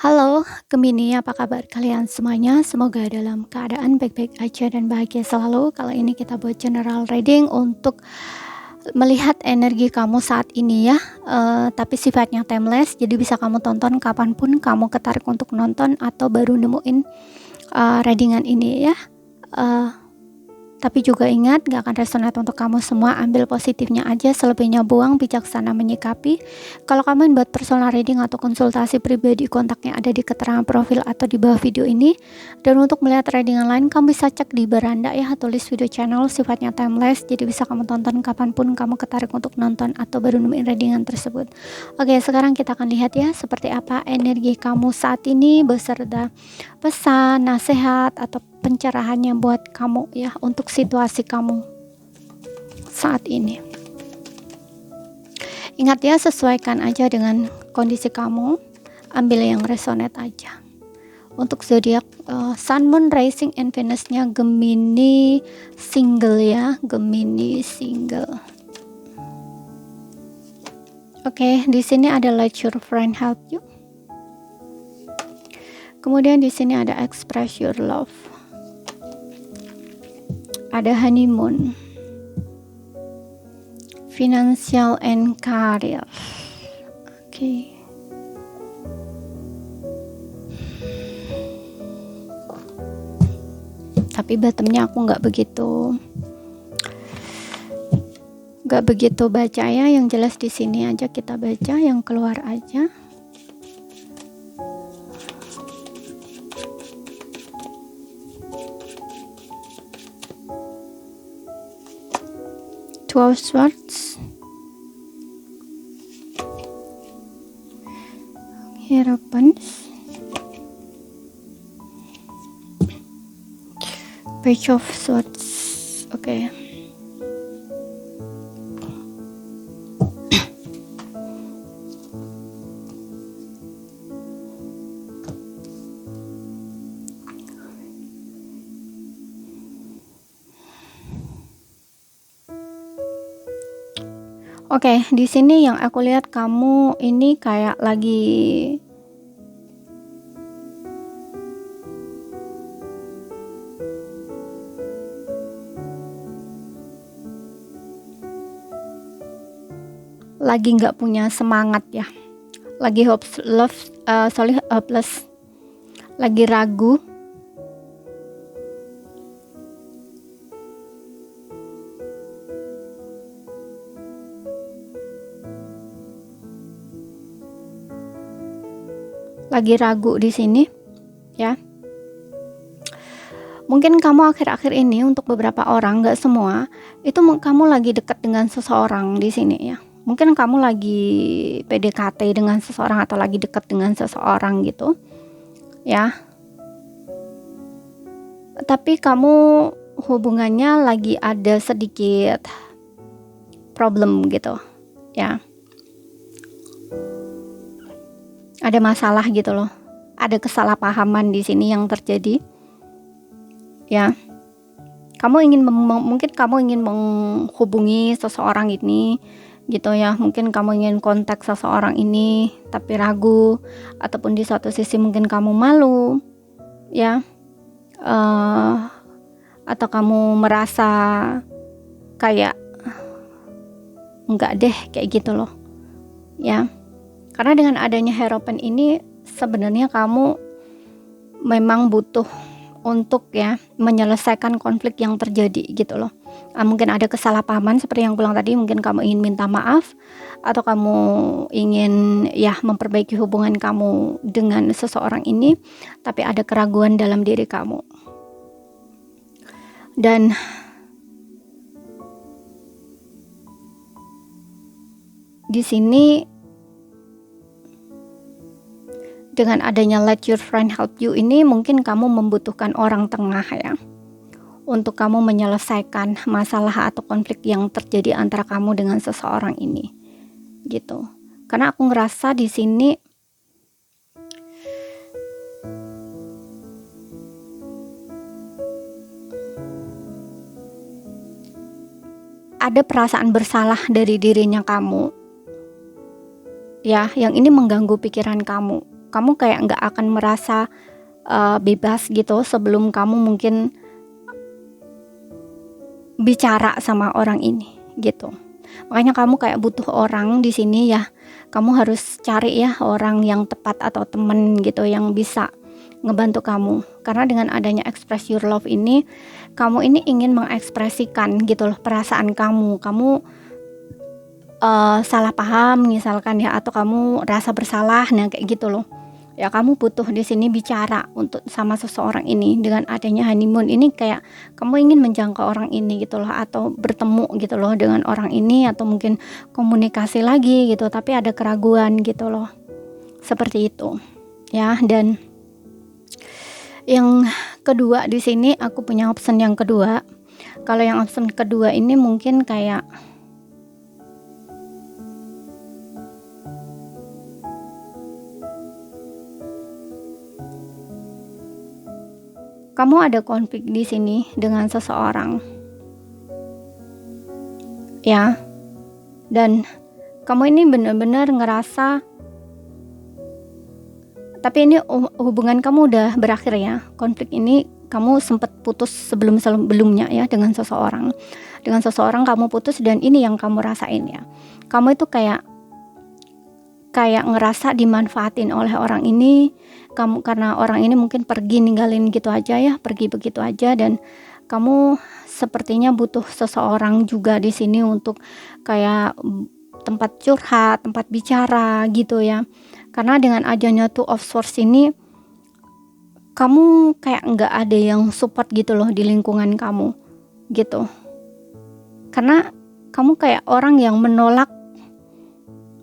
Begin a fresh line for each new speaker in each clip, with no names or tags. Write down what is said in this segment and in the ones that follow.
Halo Gemini, apa kabar kalian semuanya? Semoga dalam keadaan baik-baik aja dan bahagia selalu. Kali ini kita buat general reading untuk melihat energi kamu saat ini ya. Tapi sifatnya timeless, jadi bisa kamu tonton kapanpun kamu ketarik untuk nonton atau baru nemuin readingan ini ya. Tapi juga ingat, gak akan resonate untuk kamu semua. Ambil positifnya aja, selebihnya buang, bijaksana menyikapi. Kalau kamu ingin buat personal reading atau konsultasi pribadi, kontaknya ada di keterangan profil atau di bawah video ini. Dan untuk melihat readingan lain, kamu bisa cek di beranda ya, tulis video channel, sifatnya timeless, jadi bisa kamu tonton kapanpun kamu ketarik untuk nonton atau baru nemuin readingan tersebut. Oke, sekarang kita akan lihat ya, seperti apa energi kamu saat ini beserta pesan, nasihat, atau pencerahannya buat kamu ya, untuk situasi kamu saat ini. Ingat ya, sesuaikan aja dengan kondisi kamu, ambil yang resonate aja. Untuk zodiak Sun, Moon, Rising, and Venus-nya Gemini single ya, Gemini single. Oke, di sini ada let your friend help you. Kemudian di sini ada express your love. Ada honeymoon, financial and career. Oke. Tapi bottomnya aku nggak begitu baca ya. Yang jelas di sini aja kita baca, yang keluar aja. Two of Swords, Hierophant, Page of Swords. Oke. Oke, di sini yang aku lihat kamu ini kayak lagi nggak punya semangat ya, lagi hopeless, lagi ragu. Lagi ragu di sini ya. Mungkin kamu akhir-akhir ini, untuk beberapa orang, nggak semua, itu kamu lagi dekat dengan seseorang di sini ya. Mungkin kamu lagi PDKT dengan seseorang atau lagi dekat dengan seseorang gitu ya. Tapi kamu hubungannya lagi ada sedikit problem gitu ya. Ada masalah gitu loh. Ada kesalahpahaman di sini yang terjadi. Ya. Mungkin kamu ingin menghubungi seseorang ini gitu ya. Mungkin kamu ingin kontak seseorang ini tapi ragu, ataupun di satu sisi mungkin kamu malu. Ya. Atau kamu merasa kayak enggak deh kayak gitu loh. Ya. Karena dengan adanya Hierophant ini sebenarnya kamu memang butuh untuk ya menyelesaikan konflik yang terjadi gitu loh. Mungkin ada kesalahpahaman seperti yang bilang tadi, mungkin kamu ingin minta maaf, atau kamu ingin ya memperbaiki hubungan kamu dengan seseorang ini, tapi ada keraguan dalam diri kamu. Dan di sini dengan adanya let your friend help you ini, mungkin kamu membutuhkan orang tengah ya, untuk kamu menyelesaikan masalah atau konflik yang terjadi antara kamu dengan seseorang ini gitu. Karena aku ngerasa di sini ada perasaan bersalah dari dirinya kamu ya, yang ini mengganggu pikiran kamu. Kamu kayak nggak akan merasa bebas gitu sebelum kamu mungkin bicara sama orang ini gitu. Makanya kamu kayak butuh orang di sini ya. Kamu harus cari ya orang yang tepat atau temen gitu yang bisa ngebantu kamu. Karena dengan adanya express your love ini, kamu ini ingin mengekspresikan gitu loh perasaan kamu. Kamu salah paham misalkan ya, atau kamu rasa bersalah, nah kayak gitu loh. Ya kamu butuh di sini bicara untuk sama seseorang ini. Dengan adanya honeymoon ini kayak kamu ingin menjangkau orang ini gitu loh, atau bertemu gitu loh dengan orang ini, atau mungkin komunikasi lagi gitu, tapi ada keraguan gitu loh. Seperti itu. Ya, dan yang kedua di sini aku punya option yang kedua. Kalau yang option kedua ini mungkin kayak kamu ada konflik di sini dengan seseorang, ya, dan kamu ini benar-benar ngerasa, tapi ini hubungan kamu udah berakhir ya. Konflik ini kamu sempat putus sebelumnya ya dengan seseorang kamu putus, dan ini yang kamu rasain ya. Kamu itu kayak ngerasa dimanfaatin oleh orang ini, kamu karena orang ini mungkin pergi ninggalin gitu aja ya, pergi begitu aja, dan kamu sepertinya butuh seseorang juga di sini untuk kayak tempat curhat, tempat bicara gitu ya. Karena dengan adanya Two of Swords ini, kamu kayak nggak ada yang support gitu loh di lingkungan kamu gitu. Karena kamu kayak orang yang menolak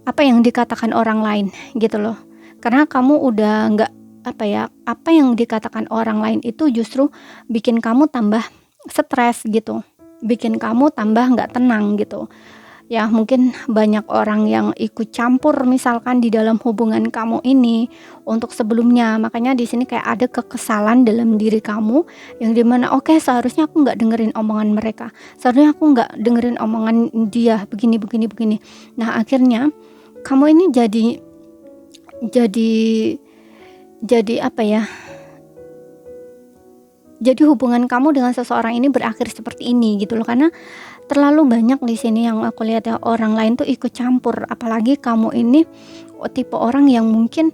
apa yang dikatakan orang lain gitu loh. Karena kamu udah nggak apa yang dikatakan orang lain itu justru bikin kamu tambah stres gitu, bikin kamu tambah nggak tenang gitu ya. Mungkin banyak orang yang ikut campur misalkan di dalam hubungan kamu ini untuk sebelumnya. Makanya di sini kayak ada kekesalan dalam diri kamu yang dimana seharusnya aku nggak dengerin omongan mereka, seharusnya aku nggak dengerin omongan dia begini. Nah akhirnya kamu ini jadi apa ya, jadi hubungan kamu dengan seseorang ini berakhir seperti ini gitu loh. Karena terlalu banyak di sini yang aku lihat ya, orang lain tuh ikut campur. Apalagi kamu ini tipe orang yang mungkin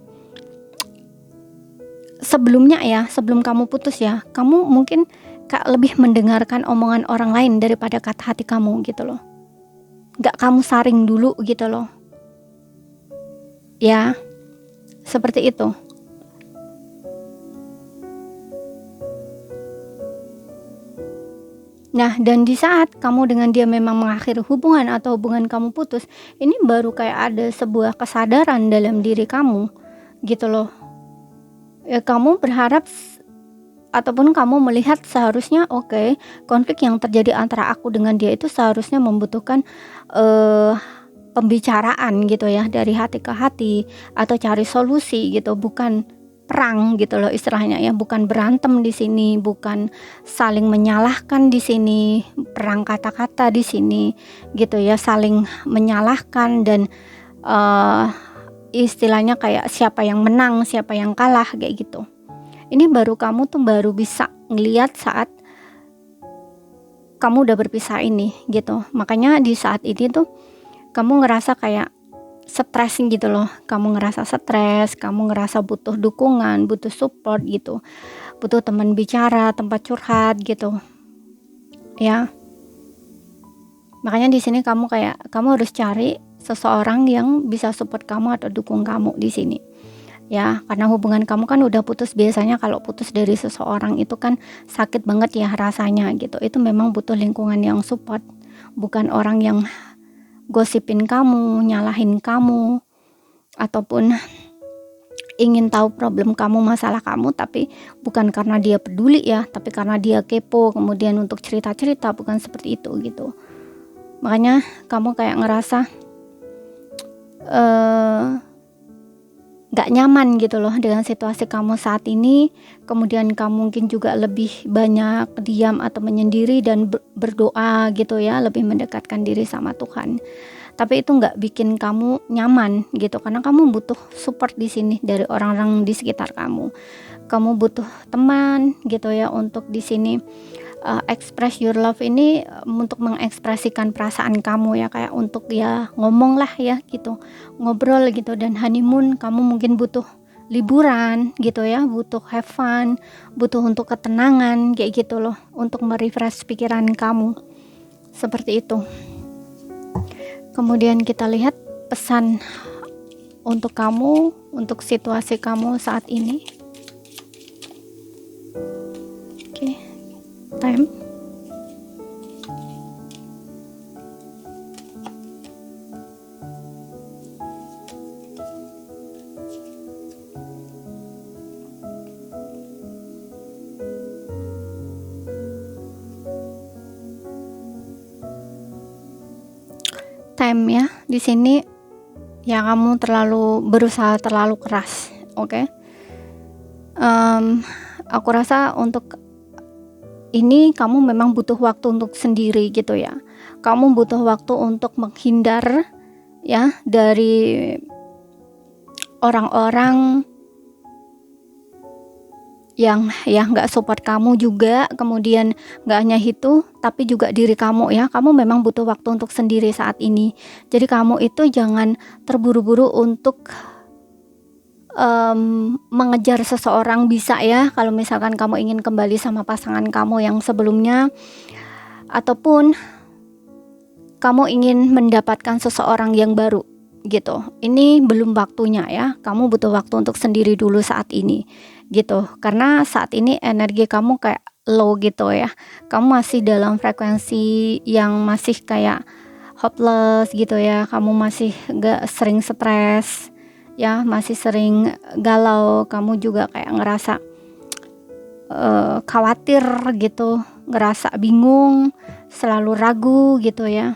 sebelumnya ya, sebelum kamu putus ya, kamu mungkin lebih mendengarkan omongan orang lain daripada kata hati kamu gitu loh. Gak kamu saring dulu gitu loh ya, seperti itu. Nah, dan di saat kamu dengan dia memang mengakhiri hubungan atau hubungan kamu putus, ini baru kayak ada sebuah kesadaran dalam diri kamu gitu loh. Ya, kamu berharap ataupun kamu melihat seharusnya konflik yang terjadi antara aku dengan dia itu seharusnya membutuhkan pembicaraan gitu ya, dari hati ke hati, atau cari solusi gitu, bukan perang gitu loh istilahnya ya, bukan berantem di sini, bukan saling menyalahkan di sini, perang kata-kata di sini gitu ya, saling menyalahkan dan istilahnya kayak siapa yang menang, siapa yang kalah kayak gitu. Ini kamu tuh baru bisa ngelihat saat kamu udah berpisah ini gitu. Makanya di saat ini tuh kamu ngerasa kayak stres gitu loh. Kamu ngerasa stres, kamu ngerasa butuh dukungan, butuh support gitu, butuh teman bicara, tempat curhat gitu ya. Makanya di sini kamu harus cari seseorang yang bisa support kamu atau dukung kamu di sini ya. Karena hubungan kamu kan udah putus. Biasanya kalau putus dari seseorang itu kan sakit banget ya rasanya gitu. Itu memang butuh lingkungan yang support, bukan orang yang gosipin kamu, nyalahin kamu, ataupun ingin tahu problem kamu, masalah kamu, tapi bukan karena dia peduli ya, tapi karena dia kepo kemudian untuk cerita-cerita, bukan seperti itu gitu. Makanya kamu kayak ngerasa gak nyaman gitu loh dengan situasi kamu saat ini. Kemudian kamu mungkin juga lebih banyak diam atau menyendiri dan berdoa gitu ya, lebih mendekatkan diri sama Tuhan. tapi itu nggak bikin kamu nyaman gitu, karena kamu butuh support di sini dari orang-orang di sekitar kamu. Kamu butuh teman gitu ya untuk di sini express your love ini, untuk mengekspresikan perasaan kamu ya, kayak untuk ya ngomong lah ya gitu, ngobrol gitu. Dan honeymoon kamu mungkin butuh liburan gitu ya, butuh have fun, butuh untuk ketenangan kayak gitu loh, untuk merefresh pikiran kamu seperti itu. Kemudian kita lihat pesan untuk kamu, untuk situasi kamu saat ini. Oke, time. Time ya, di sini ya kamu berusaha terlalu keras, oke? Aku rasa untuk ini kamu memang butuh waktu untuk sendiri gitu ya. Kamu butuh waktu untuk menghindar ya dari orang-orang yang nggak support kamu juga. Kemudian nggak hanya itu, tapi juga diri kamu ya, kamu memang butuh waktu untuk sendiri saat ini. Jadi kamu itu jangan terburu-buru untuk mengejar seseorang. Bisa ya kalau misalkan kamu ingin kembali sama pasangan kamu yang sebelumnya, ataupun kamu ingin mendapatkan seseorang yang baru gitu. Ini belum waktunya ya, kamu butuh waktu untuk sendiri dulu saat ini gitu, karena saat ini energi kamu kayak low gitu ya, kamu masih dalam frekuensi yang masih kayak hopeless gitu ya, kamu masih sering stres ya, masih sering galau, kamu juga kayak ngerasa khawatir gitu, ngerasa bingung, selalu ragu gitu ya,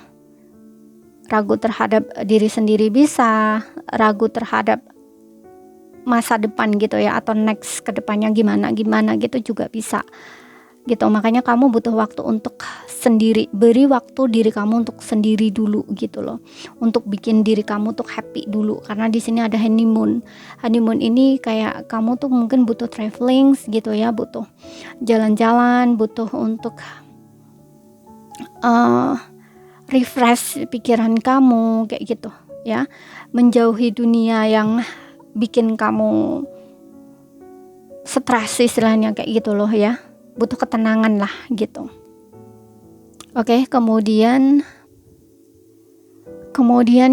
ragu terhadap diri sendiri, bisa ragu terhadap masa depan gitu ya, atau next ke depannya gimana gitu juga bisa gitu. Makanya kamu butuh waktu untuk sendiri, beri waktu diri kamu untuk sendiri dulu gitu loh, untuk bikin diri kamu tuh happy dulu, karena di sini ada honeymoon ini kayak kamu tuh mungkin butuh traveling gitu ya, butuh jalan-jalan, butuh untuk refresh pikiran kamu kayak gitu ya, menjauhi dunia yang bikin kamu stres istilahnya kayak gitu loh ya, butuh ketenangan lah gitu. Oke, kemudian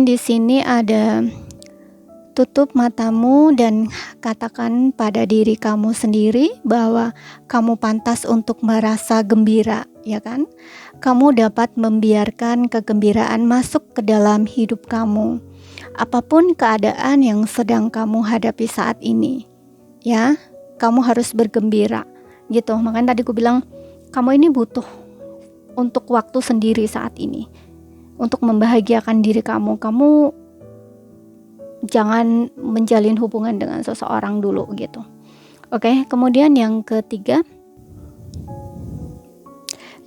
di sini ada tutup matamu dan katakan pada diri kamu sendiri bahwa kamu pantas untuk merasa gembira, ya kan? Kamu dapat membiarkan kegembiraan masuk ke dalam hidup kamu, apapun keadaan yang sedang kamu hadapi saat ini, ya, kamu harus bergembira gitu. Makanya tadi aku bilang kamu ini butuh untuk waktu sendiri saat ini, untuk membahagiakan diri kamu. Kamu jangan menjalin hubungan dengan seseorang dulu gitu. Oke, kemudian yang ketiga,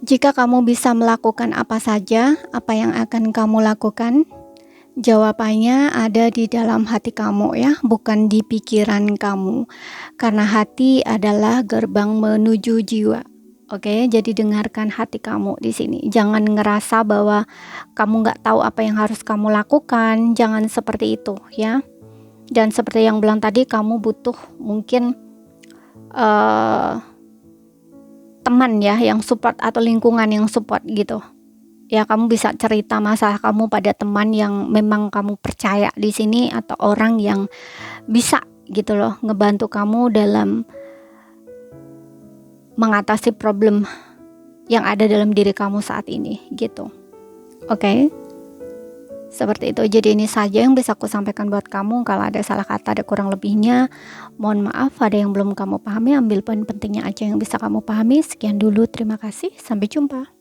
jika kamu bisa melakukan apa saja, apa yang akan kamu lakukan? Jawabannya ada di dalam hati kamu ya, bukan di pikiran kamu. Karena hati adalah gerbang menuju jiwa. Oke, jadi dengarkan hati kamu di sini. Jangan ngerasa bahwa kamu nggak tahu apa yang harus kamu lakukan. Jangan seperti itu ya. Dan seperti yang bilang tadi, kamu butuh mungkin teman ya yang support, atau lingkungan yang support gitu. Ya, kamu bisa cerita masalah kamu pada teman yang memang kamu percaya di sini, atau orang yang bisa gitu loh ngebantu kamu dalam mengatasi problem yang ada dalam diri kamu saat ini gitu. Oke. Seperti itu. Jadi ini saja yang bisa aku sampaikan buat kamu. Kalau ada salah kata, ada kurang lebihnya, mohon maaf. Ada yang belum kamu pahami, ambil poin pentingnya aja yang bisa kamu pahami. Sekian dulu, terima kasih, sampai jumpa.